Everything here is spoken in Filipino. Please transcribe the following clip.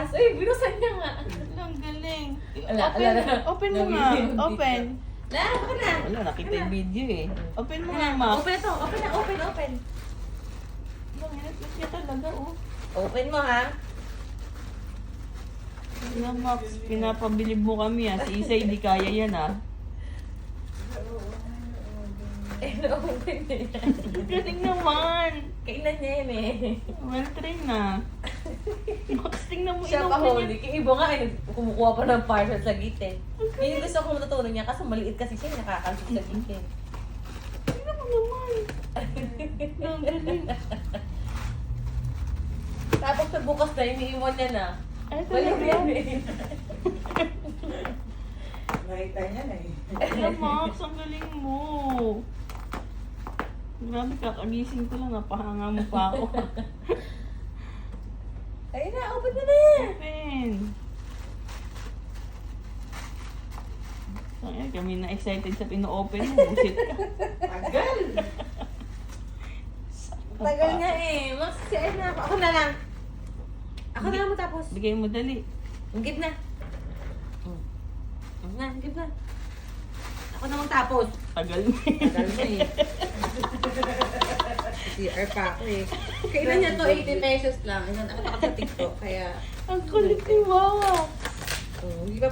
bukas. Uy, binusan niya nga. Ang galing. Wala, Open, wala na. open mo nga. Open. Na, ako na. Wala, nakita yung video eh. Open mo nga, Max. Open ito. Open na, open. Ang hirap siya talaga, oh. Open mo, ha? Yan, Max. Pinapabilib mo kami, ah. Si Isay, di kaya yan, ah. Eh, na-open niya yan. Galing naman. Kailan niya yan eh. Well trained na. Max, tingnan mo, Siya pa inopen huli. Yung iba nga eh, kumukuha pa ng parcel sa gitid. Yun yung gusto kong matutunan niya kasi maliit kasi siya, nakakansip sa gitid. Tingnan mo naman. Ang galing. Tapos sa bukas na, iniiwan niya na. Ay, Wala talaga. rin. Nakita niya na eh. Alam, Max, ang galing mo. Grabe, kakagising ko lang, napahanga mo pa ako. Ayun na, open mo na. Open. Ay, kami na excited sa pino-open mo. Busit ka. Tagal! Tagal nga eh. Mas si ayun na ako. Ako na lang. Ako na lang mo tapos. Bigay mo dali. Give na. Na, give na. Ako na magtapos. Tagal mo. Tagal mo eh. CR pa ako eh. Kailan niya to 80 pesos lang. Ako sa TikTok. Kaya, Ang kulit ni Mama. di ba